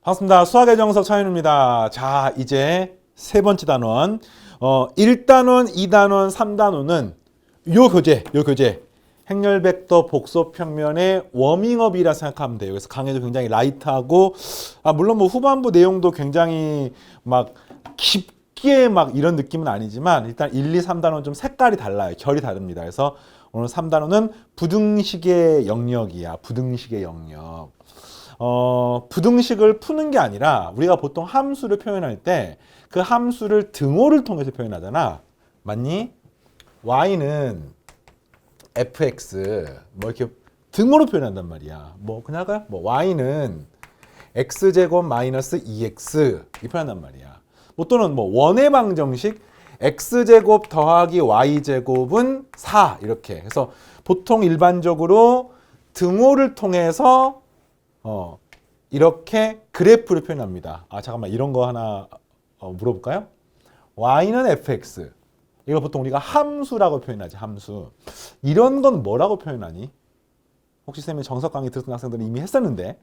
반갑습니다. 수학의 정석 차윤입니다. 자, 이제 세 번째 단원. 1단원, 2단원, 3단원은 요 교재. 행렬벡터 복소평면의 워밍업이라 생각하면 돼요. 그래서 강의도 굉장히 라이트하고, 물론 뭐 후반부 내용도 굉장히 막 깊게 막 이런 느낌은 아니지만, 일단 1, 2, 3단원 좀 색깔이 달라요. 결이 다릅니다. 그래서 오늘 3단원은 부등식의 영역이야. 부등식의 영역. 부등식을 푸는 게 아니라 우리가 보통 함수를 표현할 때 그 함수를 등호를 통해서 표현하잖아. 맞니? y는 fx 뭐 이렇게 등호로 표현한단 말이야. 뭐 그냥 할까요? 뭐 y는 x제곱 마이너스 2x 이 표현한단 말이야. 뭐 또는 뭐 원의 방정식 x제곱 더하기 y제곱은 4 이렇게. 그래서 보통 일반적으로 등호를 통해서 이렇게 그래프를 표현합니다. 잠깐만 이런 거 하나 물어볼까요? y는 fx. 이거 보통 우리가 함수라고 표현하지, 함수. 이런 건 뭐라고 표현하니? 혹시 쌤이 정석 강의 들었던 학생들은 이미 했었는데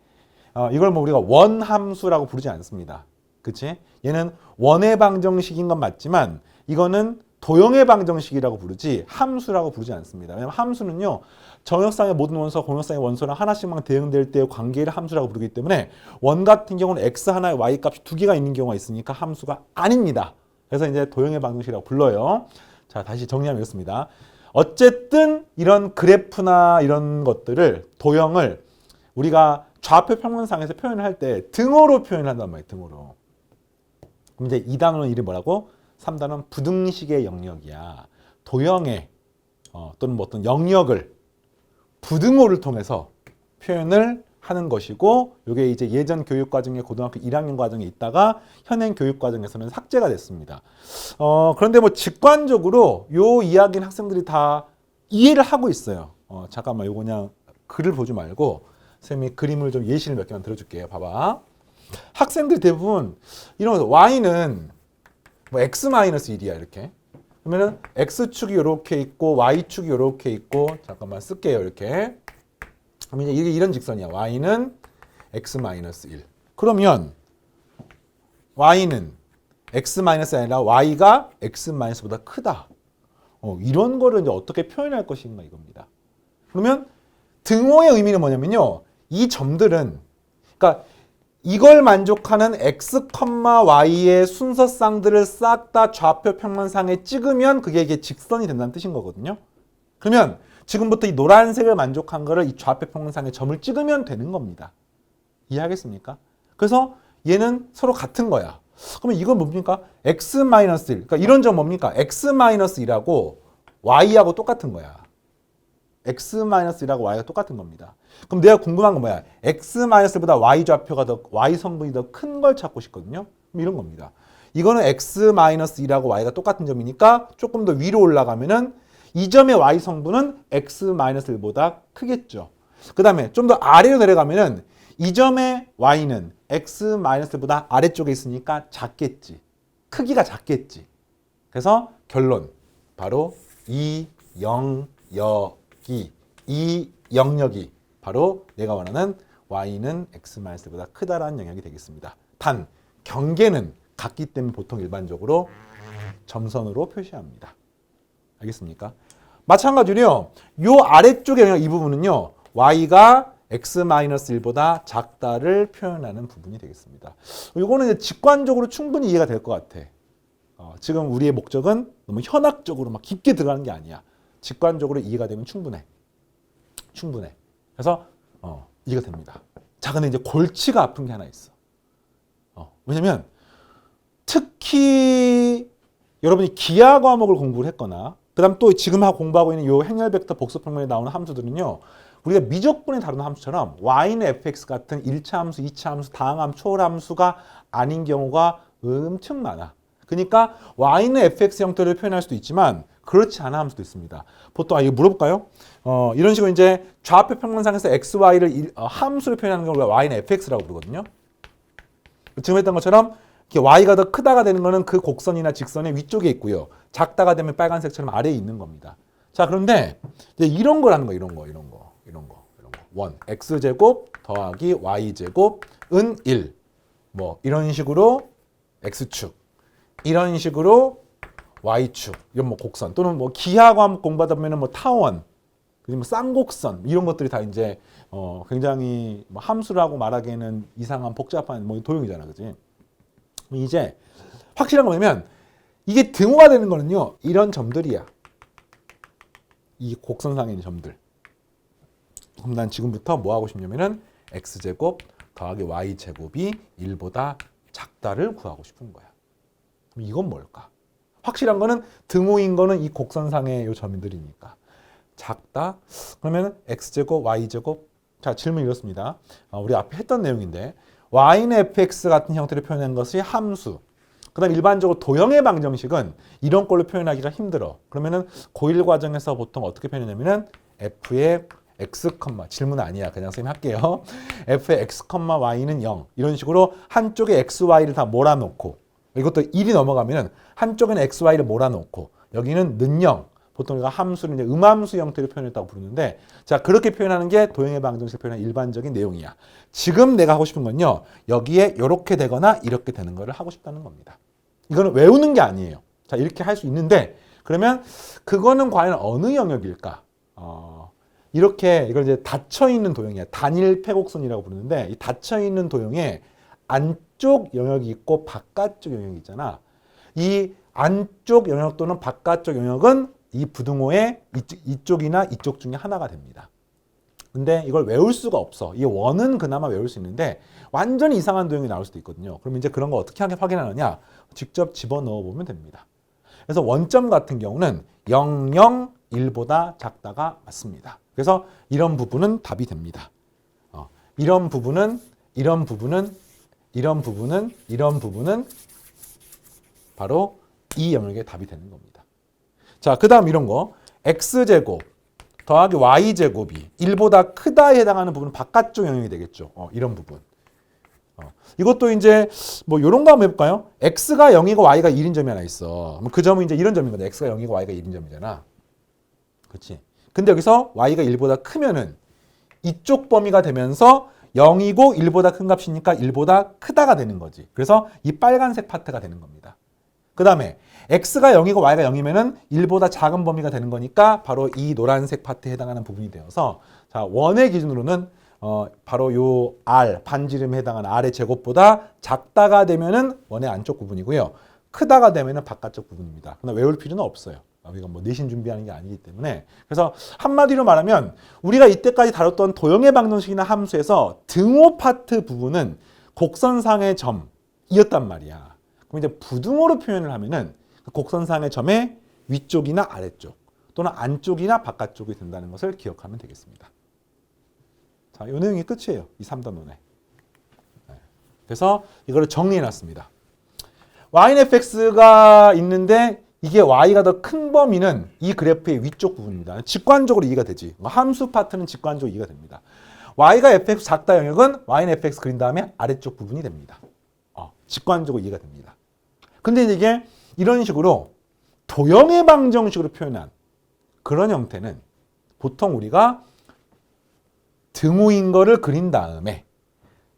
이걸 뭐 우리가 원함수라고 부르지 않습니다. 그치? 얘는 원의 방정식인 건 맞지만 이거는 도형의 방정식이라고 부르지 함수라고 부르지 않습니다. 왜냐면 함수는요, 정역상의 모든 원소와 공역상의 원소랑 하나씩만 대응될 때의 관계를 함수라고 부르기 때문에 원 같은 경우는 x 하나에 y 값이 두 개가 있는 경우가 있으니까 함수가 아닙니다. 그래서 이제 도형의 방정식이라고 불러요. 자, 다시 정리하면 이렇습니다. 어쨌든 이런 그래프나 이런 것들을, 도형을 우리가 좌표 평면상에서 표현을 할 때 등호로 표현한단 말이에요. 등호로. 그럼 이제 2단원은 이름이 뭐라고? 3단원 부등식의 영역이야. 도형의 또는 뭐 어떤 영역을 부등호를 통해서 표현을 하는 것이고, 이게 이제 예전 교육과정에 고등학교 1학년 과정에 있다가 현행 교육과정에서는 삭제가 됐습니다. 그런데 뭐 직관적으로 요 이야기는 학생들이 다 이해를 하고 있어요. 잠깐만 요거 그냥 글을 보지 말고 선생님이 그림을 좀 예시를 몇 개만 들어줄게요. 봐봐. 학생들 대부분 이런 거, y는 뭐 x-1이야 이렇게. 그러면은 x축이 이렇게 있고 y축이 이렇게 있고, 잠깐만 쓸게요 이렇게. 그럼 이제 이게 이런 직선이야. y는 x-1. 그러면 y는 x-이 아니라 y가 x-보다 크다. 이런 거를 이제 어떻게 표현할 것인가 이겁니다. 그러면 등호의 의미는 뭐냐면요, 이 점들은, 그러니까 이걸 만족하는 x, y의 순서쌍들을 싹 다 좌표 평면상에 찍으면 그게 이게 직선이 된다는 뜻인 거거든요. 그러면 지금부터 이 노란색을 만족한 거를 이 좌표 평면상에 점을 찍으면 되는 겁니다. 이해하겠습니까? 그래서 얘는 서로 같은 거야. 그러면 이건 뭡니까? x-1. 그러니까 이런 점 뭡니까? x-1하고 y하고 똑같은 거야. x-1하고 y가 똑같은 겁니다. 그럼 내가 궁금한 건 뭐야? x-보다 y 좌표가 더, y 성분이 더 큰 걸 찾고 싶거든요. 그럼 이런 겁니다. 이거는 x-1하고 y가 똑같은 점이니까 조금 더 위로 올라가면은 이 점의 y 성분은 x-1보다 크겠죠. 그 다음에 좀 더 아래로 내려가면은 이 점의 y는 x-보다 아래쪽에 있으니까 작겠지. 크기가 작겠지. 그래서 결론. 바로 이 영역이 바로 내가 원하는 y는 x-보다 크다라는 영역이 되겠습니다. 단 경계는 같기 때문에 보통 일반적으로 점선으로 표시합니다. 알겠습니까? 마찬가지로요, 요 아래쪽의 영역 이 부분은요, y가 x-1보다 작다를 표현하는 부분이 되겠습니다. 이거는 이제 직관적으로 충분히 이해가 될 것 같아. 지금 우리의 목적은 너무 현학적으로 막 깊게 들어가는 게 아니야. 직관적으로 이해가 되면 충분해. 그래서 이해가 됩니다. 자, 근데 이제 골치가 아픈 게 하나 있어. 왜냐면 특히 여러분이 기하 과목을 공부를 했거나, 그 다음 또 지금 공부하고 있는 요 행렬벡터 복소평면에 나오는 함수들은요, 우리가 미적분에 다루는 함수처럼 y는 fx 같은 1차 함수, 2차 함수, 다항함수, 초월함수가 아닌 경우가 엄청 많아. 그러니까 y는 fx 형태를 표현할 수도 있지만 그렇지 않은 함수도 있습니다. 보통 이거 물어볼까요? 이런 식으로 이제 좌표 평면상에서 x, y를 함수를 표현하는 걸 우리가 y는 fx라고 부르거든요. 지금 했던 것처럼 y가 더 크다가 되는 거는 그 곡선이나 직선의 위쪽에 있고요. 작다가 되면 빨간색처럼 아래에 있는 겁니다. 자, 그런데 이제 이런 거라는 거, 이런 거. 원, x제곱 더하기 y제곱은 1. 뭐 이런 식으로 x축, 이런 식으로 y축, 이런 뭐 곡선 또는 뭐 기하 과목 공부하다 보면은 뭐 타원, 그리고 뭐 쌍곡선 이런 것들이 다 이제 굉장히 뭐 함수라고 말하기에는 이상한 복잡한 뭐 도형이잖아, 그지? 이제 확실한 거 뭐냐면 이게 등호가 되는 거는요 이런 점들이야. 이 곡선상에 있는 점들. 그럼 난 지금부터 뭐 하고 싶냐면은 x제곱 더하기 y제곱이 1보다 작다를 구하고 싶은 거야. 그럼 이건 뭘까? 확실한 거는 등호인 거는 이 곡선상의 요 점들이니까. 작다? 그러면 x제곱 y제곱. 자, 질문 이렇습니다. 우리 앞에 했던 내용인데 y는 fx 같은 형태로 표현한 것이 함수. 그 다음 일반적으로 도형의 방정식은 이런 걸로 표현하기가 힘들어. 그러면은 고1 과정에서 보통 어떻게 표현하냐면은 f의 x, 질문 아니야. 그냥 선생님 할게요. f의 x, y는 0. 이런 식으로 한쪽에 x, y를 다 몰아놓고 이것도 1이 넘어가면은 한쪽에는 x, y를 몰아놓고 여기는 는 0. 보통 우리가 함수를 이제 음함수 형태로 표현했다고 부르는데 자 그렇게 표현하는 게 도형의 방정식 표현의 일반적인 내용이야. 지금 내가 하고 싶은 건요. 여기에 이렇게 되거나 이렇게 되는 거를 하고 싶다는 겁니다. 이거는 외우는 게 아니에요. 자 이렇게 할 수 있는데 그러면 그거는 과연 어느 영역일까? 이렇게 이걸 이제 닫혀 있는 도형이야. 단일 패곡선이라고 부르는데 이 닫혀 있는 도형에 안쪽 영역이 있고 바깥쪽 영역이 있잖아. 이 안쪽 영역 또는 바깥쪽 영역은 이 부등호의 이쪽이나 이쪽 중에 하나가 됩니다. 근데 이걸 외울 수가 없어. 이 원은 그나마 외울 수 있는데 완전히 이상한 도형이 나올 수도 있거든요. 그럼 이제 그런 거 어떻게 확인하느냐? 직접 집어넣어 보면 됩니다. 그래서 원점 같은 경우는 0, 0, 1보다 작다가 맞습니다. 그래서 이런 부분은 답이 됩니다. 이런 부분은 바로 이 영역의 답이 되는 겁니다. 자, 그 다음 이런 거 x제곱 더하기 y제곱이 1보다 크다에 해당하는 부분은 바깥쪽 영역이 되겠죠. 이런 부분. 이것도 이제 뭐 이런 거 한번 해볼까요? x가 0이고 y가 1인 점이 하나 있어. 그 점은 이제 이런 점인 거다. x가 0이고 y가 1인 점이잖아. 그렇지? 근데 여기서 y가 1보다 크면은 이쪽 범위가 되면서 0이고 1보다 큰 값이니까 1보다 크다가 되는 거지. 그래서 이 빨간색 파트가 되는 겁니다. 그 다음에 x가 0이고 y가 0이면은 1보다 작은 범위가 되는 거니까 바로 이 노란색 파트에 해당하는 부분이 되어서 자, 원의 기준으로는 바로 요 r 반지름에 해당하는 r의 제곱보다 작다가 되면은 원의 안쪽 부분이고요. 크다가 되면은 바깥쪽 부분입니다. 그러나 외울 필요는 없어요. 우리가 뭐 내신 준비하는 게 아니기 때문에. 그래서 한마디로 말하면 우리가 이때까지 다뤘던 도형의 방정식이나 함수에서 등호 파트 부분은 곡선상의 점이었단 말이야. 그럼 이제 부등호로 표현을 하면은 그 곡선상의 점의 위쪽이나 아래쪽 또는 안쪽이나 바깥쪽이 된다는 것을 기억하면 되겠습니다. 자, 이 내용이 끝이에요. 이 3단원에. 그래서 이거를 정리해 놨습니다. y는 fx가 있는데 이게 y가 더 큰 범위는 이 그래프의 위쪽 부분입니다. 직관적으로 이해가 되지. 함수 파트는 직관적으로 이해가 됩니다. y가 fx 작다 영역은 y는 fx 그린 다음에 아래쪽 부분이 됩니다. 직관적으로 이해가 됩니다. 근데 이게 이런 식으로 도형의 방정식으로 표현한 그런 형태는 보통 우리가 등호인 거를 그린 다음에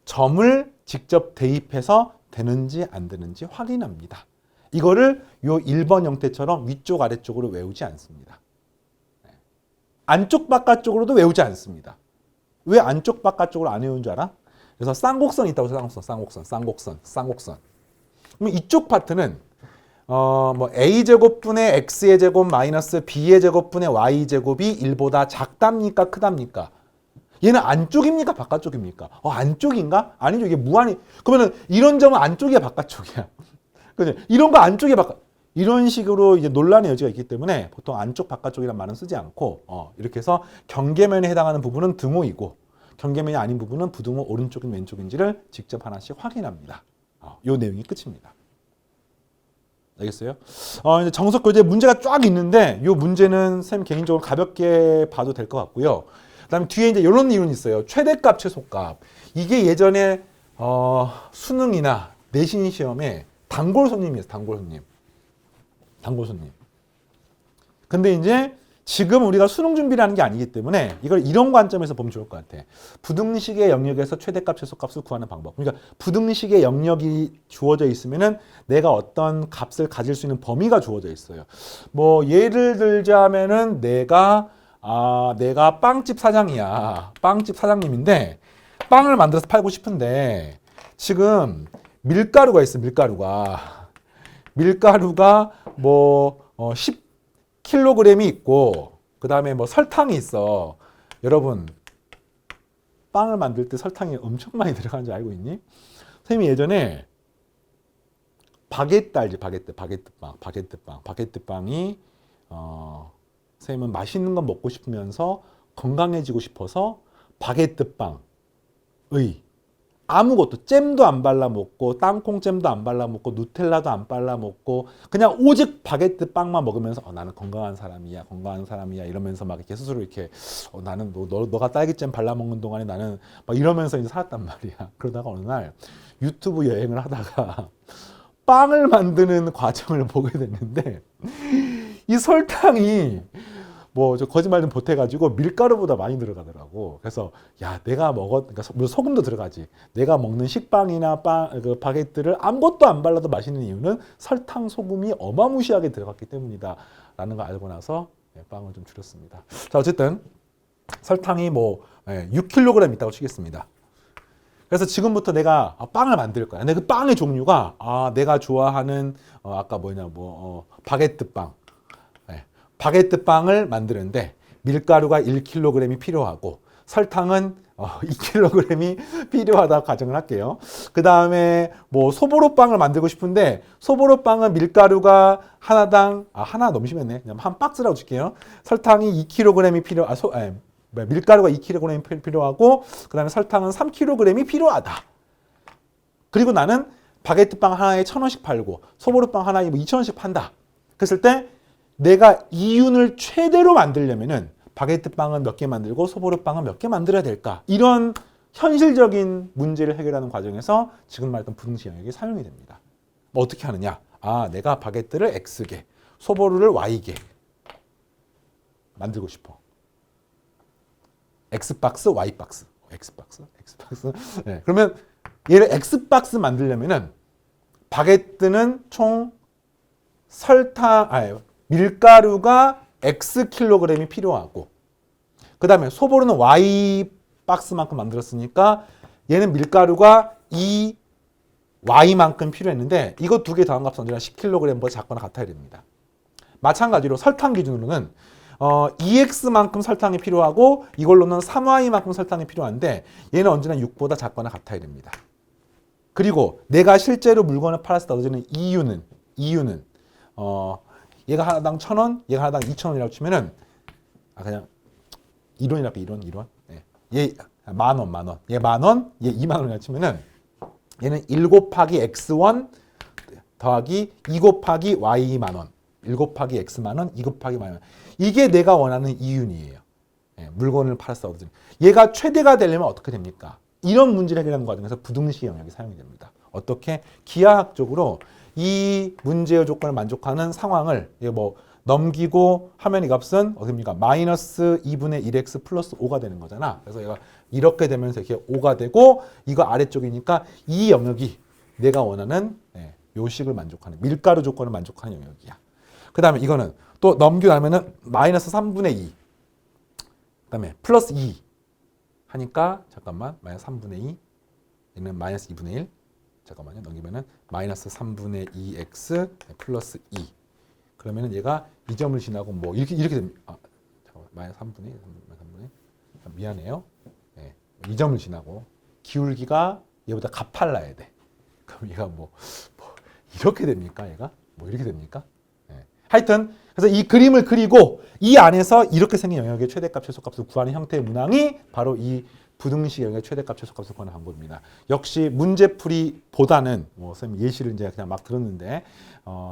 점을 직접 대입해서 되는지 안 되는지 확인합니다. 이거를 요 1번 형태처럼 위쪽 아래쪽으로 외우지 않습니다. 안쪽 바깥쪽으로도 외우지 않습니다. 왜 안쪽 바깥쪽으로 안 외우는 줄 알아? 그래서 쌍곡선이 있다고 해서 쌍곡선. 그럼 이쪽 파트는 뭐 a제곱분의 x의 제곱 마이너스 b의 제곱분의 y제곱이 1보다 작답니까 크답니까? 얘는 안쪽입니까 바깥쪽입니까? 안쪽인가? 아니죠. 이게 무한히 그러면은 이런 점은 안쪽이야 바깥쪽이야. 그죠? 이런 거 안쪽에 이런 식으로 이제 논란의 여지가 있기 때문에 보통 안쪽 바깥쪽이란 말은 쓰지 않고 이렇게 해서 경계면에 해당하는 부분은 등호이고 경계면이 아닌 부분은 부등호 오른쪽인 왼쪽인지를 직접 하나씩 확인합니다. 요 내용이 끝입니다. 알겠어요? 이제 정석 교재 문제가 쫙 있는데 요 문제는 쌤 개인적으로 가볍게 봐도 될 것 같고요. 그다음에 뒤에 이제 이런 이론이 있어요. 최대값, 최소값. 이게 예전에 수능이나 내신 시험에 단골 손님이었어요. 단골 손님. 근데 이제 지금 우리가 수능 준비를 하는 게 아니기 때문에 이걸 이런 관점에서 보면 좋을 것 같아. 부등식의 영역에서 최대값, 최소값을 구하는 방법. 그러니까 부등식의 영역이 주어져 있으면은 내가 어떤 값을 가질 수 있는 범위가 주어져 있어요. 뭐 예를 들자면은 내가 빵집 사장이야. 빵집 사장님인데 빵을 만들어서 팔고 싶은데 지금 밀가루가 있어. 밀가루가 뭐 10kg이 있고 그 다음에 뭐 설탕이 있어. 여러분 빵을 만들 때 설탕이 엄청 많이 들어가는 줄 알고 있니? 선생님이 예전에 바게트 알지? 바게트빵이 선생님은 맛있는 거 먹고 싶으면서 건강해지고 싶어서 바게트빵의 아무것도 잼도 안 발라 먹고 땅콩잼도 안 발라 먹고 누텔라도 안 발라 먹고 그냥 오직 바게트 빵만 먹으면서 나는 건강한 사람이야 이러면서 막 이렇게 스스로 이렇게 나는 너가 딸기잼 발라 먹는 동안에 나는 막 이러면서 이제 살았단 말이야. 그러다가 어느 날 유튜브 여행을 하다가 빵을 만드는 과정을 보게 됐는데 이 설탕이 뭐 저 거짓말 좀 보태가지고 밀가루보다 많이 들어가더라고. 그래서 야 내가 그러니까 물론 소금도 들어가지. 내가 먹는 식빵이나 그 바게트를 아무것도 안 발라도 맛있는 이유는 설탕, 소금이 어마무시하게 들어갔기 때문이다라는 걸 알고 나서 빵을 좀 줄였습니다. 자 어쨌든 설탕이 뭐 6kg 있다고 치겠습니다. 그래서 지금부터 내가 빵을 만들 거야. 근데 그 빵의 종류가 내가 좋아하는 아까 바게트빵. 바게트빵을 만드는데 밀가루가 1kg이 필요하고 설탕은 2kg이 필요하다고 가정을 할게요. 그 다음에 뭐 소보로빵을 만들고 싶은데 소보로빵은 밀가루가 하나당 하나 너무 심했네. 그냥 한 박스라고 칠게요. 설탕이 2kg이 밀가루가 2kg이 필요하고 그 다음에 설탕은 3kg이 필요하다. 그리고 나는 바게트빵 하나에 1,000원씩 팔고 소보로빵 하나에 2,000원씩 판다. 그랬을 때 내가 이윤을 최대로 만들려면은 바게트빵은 몇 개 만들고 소보루빵은 몇 개 만들어야 될까? 이런 현실적인 문제를 해결하는 과정에서 지금 말했던 부등식 영역이 사용이 됩니다. 뭐 어떻게 하느냐? 내가 바게트를 X개, 소보루를 Y개 만들고 싶어. X박스, Y박스. X박스. 네, 그러면 얘를 X박스 만들려면은 바게트는 총 밀가루가 Xkg이 필요하고 그 다음에 소보루는 Y박스만큼 만들었으니까 얘는 밀가루가 Y만큼 필요했는데 이거 두 개 더한 값은 언제나 10kg보다 작거나 같아야 됩니다. 마찬가지로 설탕 기준으로는 2X만큼 설탕이 필요하고 이걸로는 3Y만큼 설탕이 필요한데 얘는 언제나 6보다 작거나 같아야 됩니다. 그리고 내가 실제로 물건을 팔았을 때 얻어지는 이유는 얘가 하나당 1,000원, 얘가 하나당 2,000원이라고 치면은 그냥 이론이라고 이론. 네. 얘 10,000원. 얘 10,000원, 얘 20,000원이라고 치면은 얘는 1 곱하기 X1 더하기 2 곱하기 Y 10,000원. 1 곱하기 X 10,000원, 2 곱하기 Y 10,000원. 이게 내가 원하는 이윤이에요. 네. 물건을 팔았을 때 얻어지는. 얘가 최대가 되려면 어떻게 됩니까? 이런 문제를 해결하는 과정에서 부등식 영역이 사용이 됩니다. 어떻게? 기하학적으로 이 문제의 조건을 만족하는 상황을 뭐 넘기고 하면 이 값은 어디입니까? 마이너스 2분의 1x 플러스 5가 되는 거잖아. 그래서 얘가 이렇게 되면서 이렇게 5가 되고 이거 아래쪽이니까 이 영역이 내가 원하는 요식을 만족하는 밀가루 조건을 만족하는 영역이야. 그 다음에 이거는 또 넘기고 나면은 마이너스 3분의 2 그 다음에 플러스 2 하니까 잠깐만 마이너스 3분의 2 얘는 마이너스 2분의 1 잠깐만요. 넘기면은 마이너스 3분의 2x 플러스 2 그러면은 얘가 이 점을 지나고 뭐 이렇게 됩니다. 잠깐만 마이너스 3분의 1 미안해요. 네, 이 점을 지나고 기울기가 얘보다 가팔라야 돼. 그럼 얘가 뭐 이렇게 됩니까? 얘가 뭐 이렇게 됩니까? 네. 하여튼 그래서 이 그림을 그리고 이 안에서 이렇게 생긴 영역의 최대값, 최소값을 구하는 형태의 문항이 바로 이 부등식 영역의 최대값, 최소값을 구하는 방법입니다. 역시 문제풀이보다는 선생님 예시를 이제 그냥 막 들었는데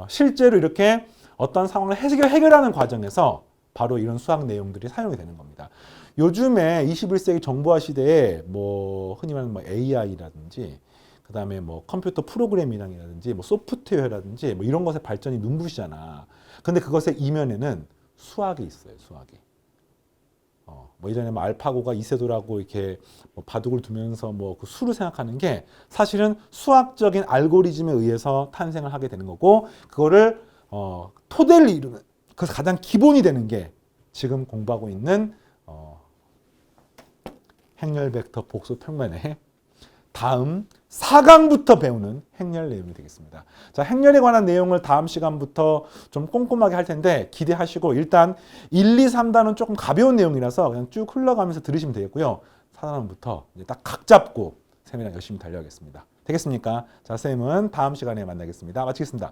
실제로 이렇게 어떤 상황을 해결하는 과정에서 바로 이런 수학 내용들이 사용이 되는 겁니다. 요즘에 21세기 정보화 시대에 뭐 흔히 말하는 뭐 AI라든지 그다음에 뭐 컴퓨터 프로그래밍이라든지 뭐 소프트웨어라든지 뭐 이런 것의 발전이 눈부시잖아. 근데 그것의 이면에는 수학이 있어요. 수학이. 뭐 이전에 뭐 알파고가 이세돌하고 이렇게 뭐 바둑을 두면서 뭐 그 수를 생각하는 게 사실은 수학적인 알고리즘에 의해서 탄생을 하게 되는 거고 그거를 토대를 이루는 그 가장 기본이 되는 게 지금 공부하고 있는 행렬 벡터 복수 평면의 다음 4강부터 배우는 행렬 내용이 되겠습니다. 자, 행렬에 관한 내용을 다음 시간부터 좀 꼼꼼하게 할 텐데 기대하시고 일단 1, 2, 3단은 조금 가벼운 내용이라서 그냥 쭉 흘러가면서 들으시면 되겠고요. 4단부터 이제 딱 각 잡고 쌤이랑 열심히 달려가겠습니다. 되겠습니까? 자, 쌤은 다음 시간에 만나겠습니다. 마치겠습니다.